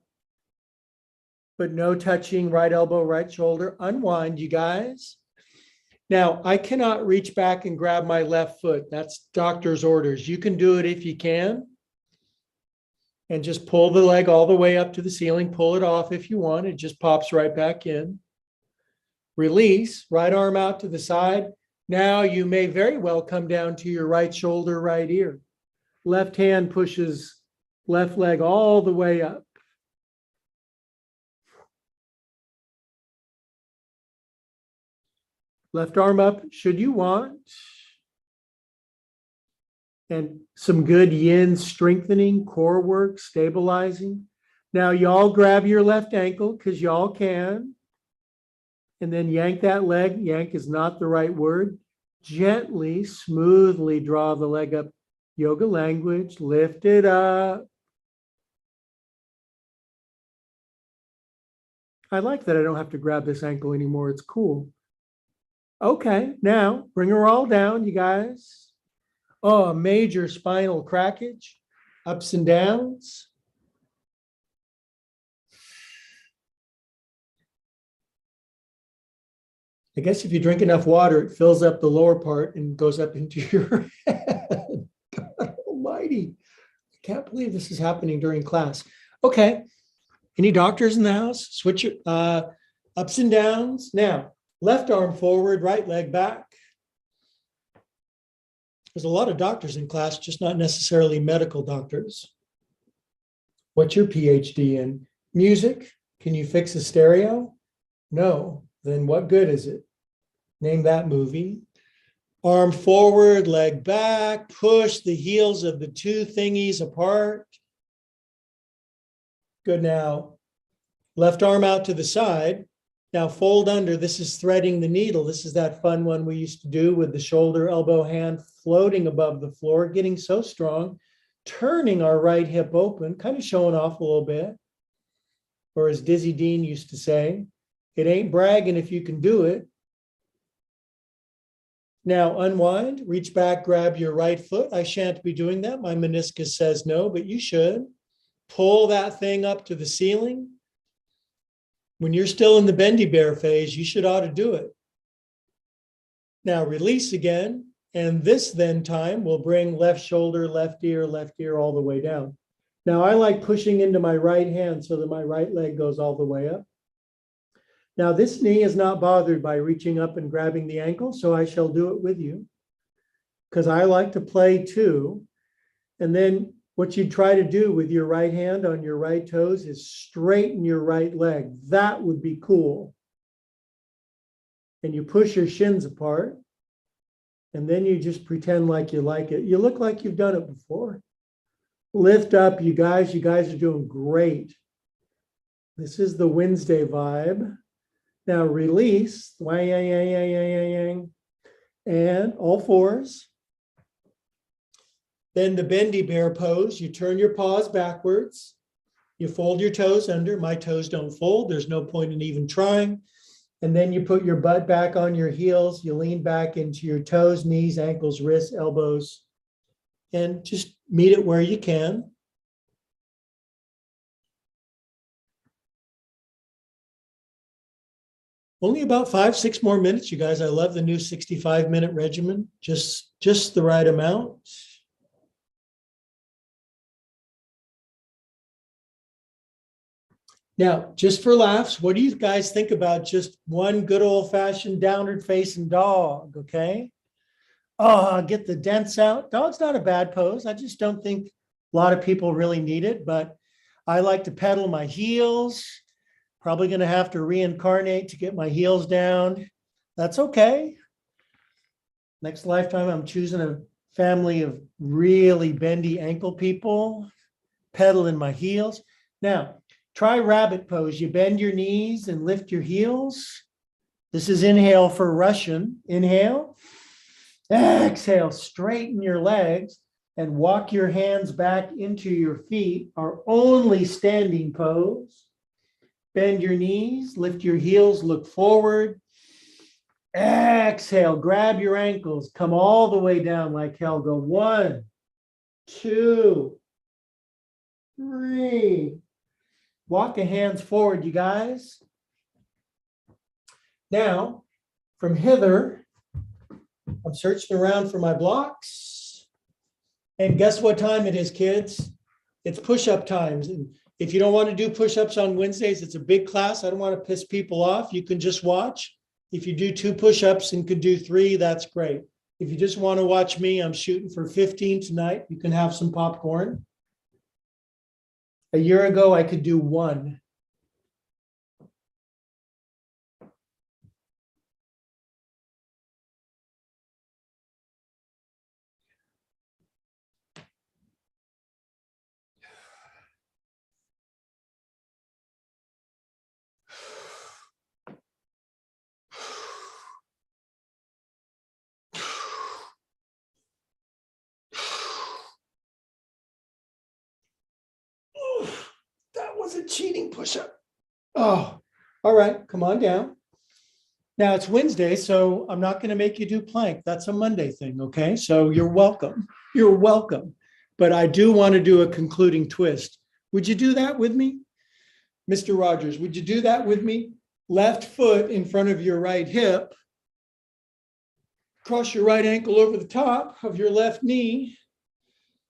but no touching right elbow, right shoulder. Unwind, you guys. Now, I cannot reach back and grab my left foot. That's doctor's orders. You can do it if you can. And just pull the leg all the way up to the ceiling. Pull it off if you want. It just pops right back in. Release, right arm out to the side. Now you may very well come down to your right shoulder, right ear. Left hand pushes left leg all the way up. Left arm up, should you want. And some good yin strengthening, core work, stabilizing. Now y'all grab your left ankle because y'all can. And then yank that leg. Yank is not the right word. Gently, smoothly draw the leg up. Yoga language, lift it up. I like that I don't have to grab this ankle anymore. It's cool. Okay, now bring her all down, you guys. Oh, a major spinal crackage, ups and downs. I guess if you drink enough water, it fills up the lower part and goes up into your head. God almighty. I can't believe this is happening during class. Okay. Any doctors in the house? Switch it, ups and downs. Now, left arm forward, right leg back. There's a lot of doctors in class, just not necessarily medical doctors. What's your PhD in? Music? Can you fix a stereo? No. Then what good is it? Name that movie. Arm forward, leg back, push the heels of the two thingies apart. Good. Now, left arm out to the side. Now fold under. This is threading the needle. This is that fun one we used to do with the shoulder, elbow, hand floating above the floor, getting so strong, turning our right hip open, kind of showing off a little bit. Or as Dizzy Dean used to say, it ain't bragging if you can do it. Now unwind, reach back, grab your right foot. I shan't be doing that. My meniscus says no, but you should. Pull that thing up to the ceiling. When you're still in the bendy bear phase, you should ought to do it. Now release again. And this then time will bring left shoulder, left ear all the way down. Now I like pushing into my right hand so that my right leg goes all the way up. Now this knee is not bothered by reaching up and grabbing the ankle, so I shall do it with you because I like to play too. And then what you try to do with your right hand on your right toes is straighten your right leg. That would be cool. And you push your shins apart. And then you just pretend like you like it. You look like you've done it before. Lift up, you guys. You guys are doing great. This is the Wednesday vibe. Now release. And all fours. Then the bendy bear pose. You turn your paws backwards. You fold your toes under. My toes don't fold. There's no point in even trying. And then you put your butt back on your heels. You lean back into your toes, knees, ankles, wrists, elbows, and just meet it where you can. Only about 5-6 more minutes, you guys. I love the new 65-minute regimen. Just the right amount. Now, just for laughs, what do you guys think about just one good old-fashioned downward facing dog, okay? Oh, get the dents out. Dog's not a bad pose. I just don't think a lot of people really need it, but I like to pedal my heels. Probably going to have to reincarnate to get my heels down. That's okay. Next lifetime, I'm choosing a family of really bendy ankle people, pedaling my heels. Now, try rabbit pose. You bend your knees and lift your heels. This is inhale for Russian. Inhale. Exhale, straighten your legs and walk your hands back into your feet, our only standing pose. Bend your knees, lift your heels, look forward. Exhale, grab your ankles, come all the way down like hell. Go 1, 2, 3. Walk the hands forward, you guys. Now, from hither, I'm searching around for my blocks. And guess what time it is, kids? It's push-up times. And if you don't want to do push-ups on Wednesdays, it's a big class. I don't want to piss people off. You can just watch. If you do 2 push-ups and could do 3, that's great. If you just want to watch me, I'm shooting for 15 tonight. You can have some popcorn. A year ago, I could do 1. That was a cheating push-up. Oh, all right, come on down. Now it's Wednesday, so I'm not going to make you do plank. That's a Monday thing, okay? So you're welcome. You're welcome. But I do want to do a concluding twist. Would you do that with me? Mr. Rogers, would you do that with me? Left foot in front of your right hip. Cross your right ankle over the top of your left knee.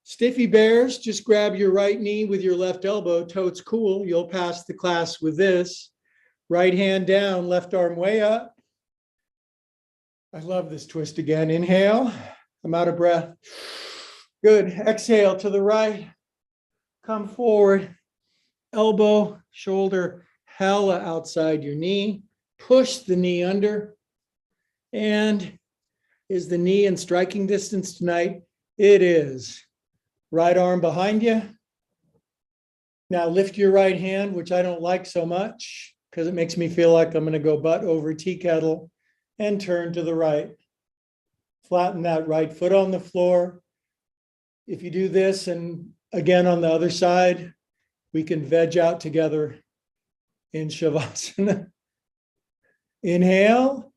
Stiffy bears, just grab your right knee with your left elbow. Totes cool. You'll pass the class with this. Right hand down, left arm way up. I love this twist again. Inhale. I'm out of breath. Good. Exhale to the right. Come forward. Elbow, shoulder, hella outside your knee. Push the knee under. And is the knee in striking distance tonight? It is. Right arm behind you. Now lift your right hand, which I don't like so much because it makes me feel like I'm going to go butt over tea kettle, and turn to the right. Flatten that right foot on the floor. If you do this and again on the other side, we can veg out together in Shavasana. Inhale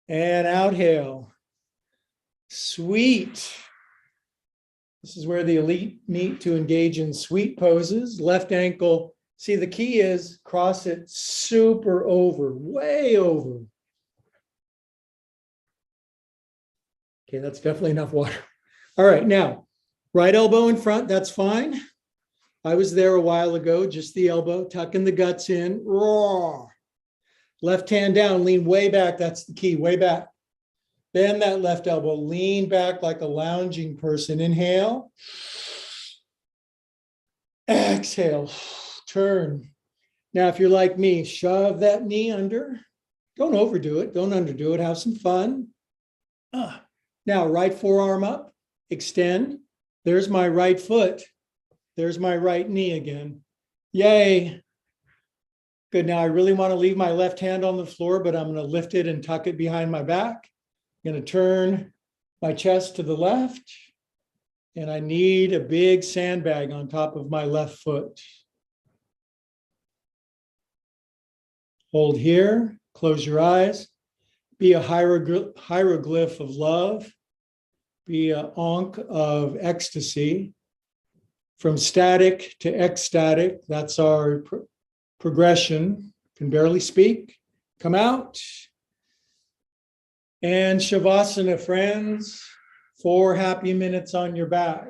and outhale. Sweet. This is where the elite meet to engage in sweet poses. Left ankle. See, the key is cross it super over, way over. Okay, that's definitely enough water. All right, now, right elbow in front, that's fine. I was there a while ago, just the elbow, tucking the guts in. Raw. Left hand down, lean way back. That's the key, way back. Bend that left elbow, lean back like a lounging person. Inhale. Exhale, turn. Now, if you're like me, shove that knee under. Don't overdo it. Don't underdo it. Have some fun. Now, right forearm up, extend. There's my right foot. There's my right knee again. Yay. Good. Now, I really want to leave my left hand on the floor, but I'm going to lift it and tuck it behind my back. I'm going to turn my chest to the left. And I need a big sandbag on top of my left foot. Hold here, close your eyes. Be a hieroglyph of love. Be an ankh of ecstasy. From static to ecstatic, that's our progression. Can barely speak. Come out. And Shavasana, friends. 4 happy minutes on your back.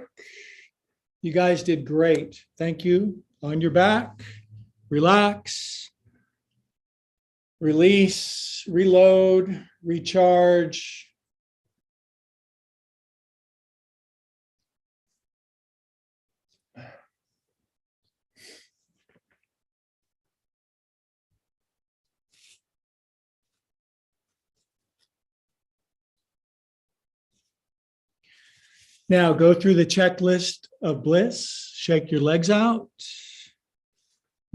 You guys did great. Thank you. On your back. Relax. Release. Reload. Recharge. Now go through the checklist of bliss. Shake your legs out.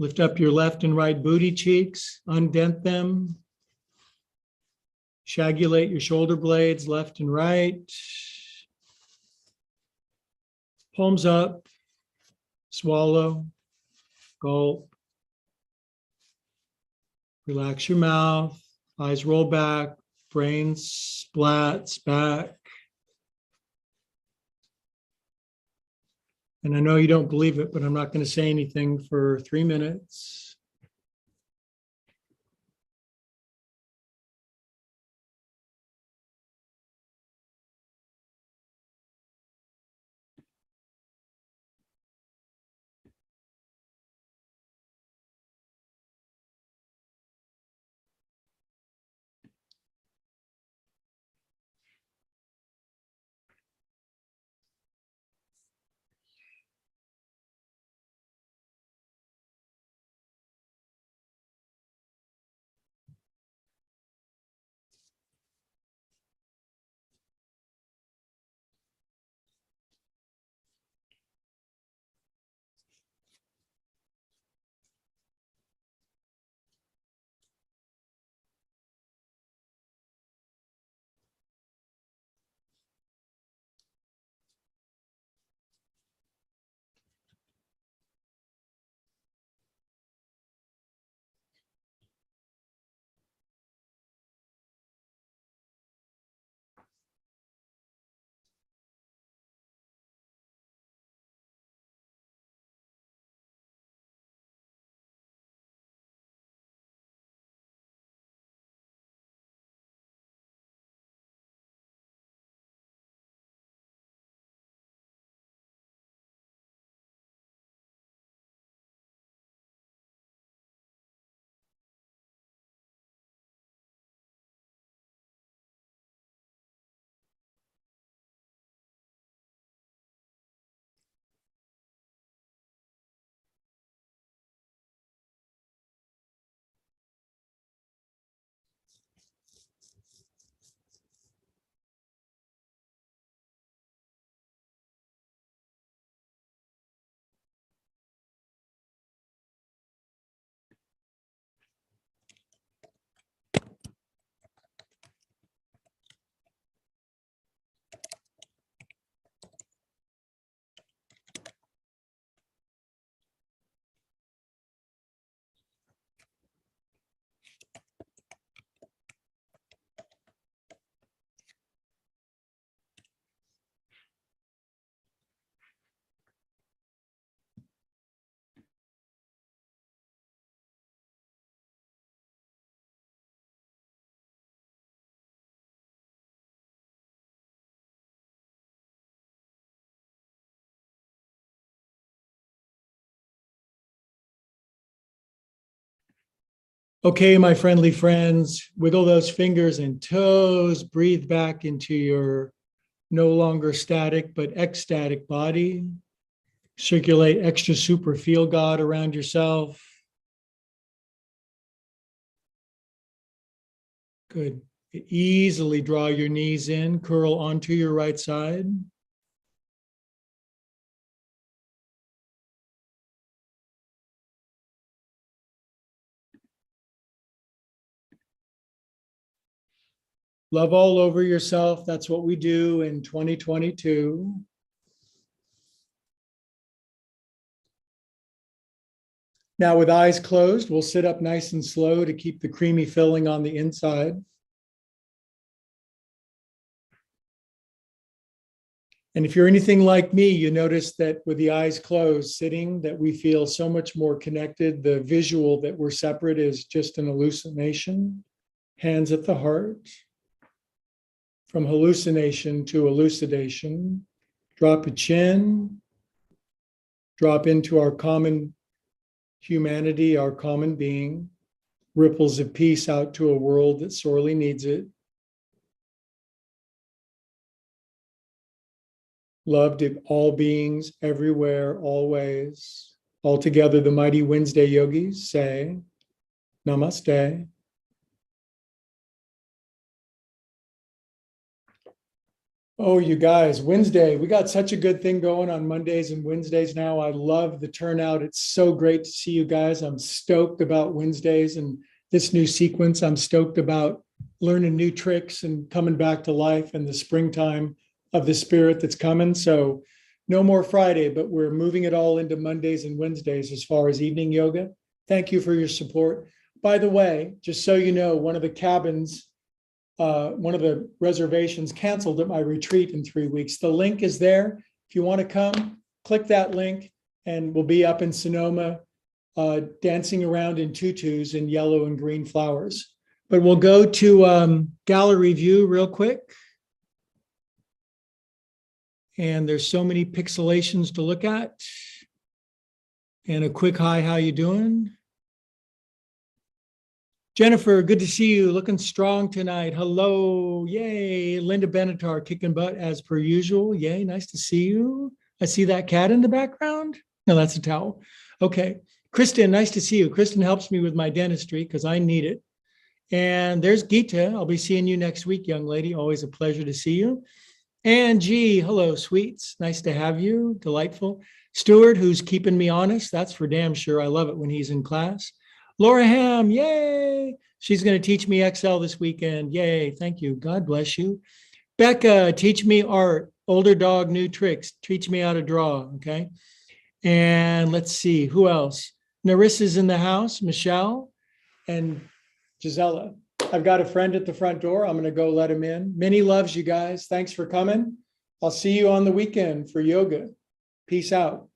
Lift up your left and right booty cheeks. Undent them. Shagulate your shoulder blades left and right. Palms up. Swallow. Gulp. Relax your mouth. Eyes roll back. Brain splats back. And I know you don't believe it, but I'm not going to say anything for 3 minutes. Okay, my friendly friends, wiggle those fingers and toes, breathe back into your no longer static, but ecstatic body. Circulate extra super feel God around yourself. Good. Easily draw your knees in, curl onto your right side. Love all over yourself. That's what we do in 2022. Now with eyes closed, we'll sit up nice and slow to keep the creamy filling on the inside. And if you're anything like me, you notice that with the eyes closed, sitting, that we feel so much more connected. The visual that we're separate is just an hallucination. Hands at the heart. From hallucination to elucidation. Drop a chin. Drop into our common humanity, our common being. Ripples of peace out to a world that sorely needs it. Love to all beings, everywhere, always. Altogether, the mighty Wednesday yogis say, Namaste. Oh, you guys, Wednesday, we got such a good thing going on Mondays and Wednesdays now. I love the turnout. It's so great to see you guys. I'm stoked about Wednesdays and this new sequence. I'm stoked about learning new tricks and coming back to life in the springtime of the spirit that's coming. So no more Friday, but we're moving it all into Mondays and Wednesdays as far as evening yoga. Thank you for your support. By the way, just so you know, one of the cabins, one of the reservations canceled at my retreat in 3 weeks. The link is there. If you want to come, click that link and we'll be up in Sonoma dancing around in tutus and yellow and green flowers. But we'll go to gallery view real quick. And there's so many pixelations to look at. And a quick hi, how you doing? Jennifer, good to see you. Looking strong tonight. Hello. Yay. Linda Benatar kicking butt as per usual. Yay. Nice to see you. I see that cat in the background. No, that's a towel. Okay. Kristen, nice to see you. Kristen helps me with my dentistry because I need it. And there's Geeta. I'll be seeing you next week, young lady. Always a pleasure to see you. Angie, hello, sweets. Nice to have you. Delightful. Stuart, who's keeping me honest. That's for damn sure. I love it when he's in class. Laura Ham, yay. She's going to teach me Excel this weekend. Yay. Thank you. God bless you. Becca, teach me art. Older dog, new tricks. Teach me how to draw. Okay. And let's see, who else? Narissa's in the house. Michelle and Gisela. I've got a friend at the front door. I'm going to go let him in. Minnie loves you guys. Thanks for coming. I'll see you on the weekend for yoga. Peace out.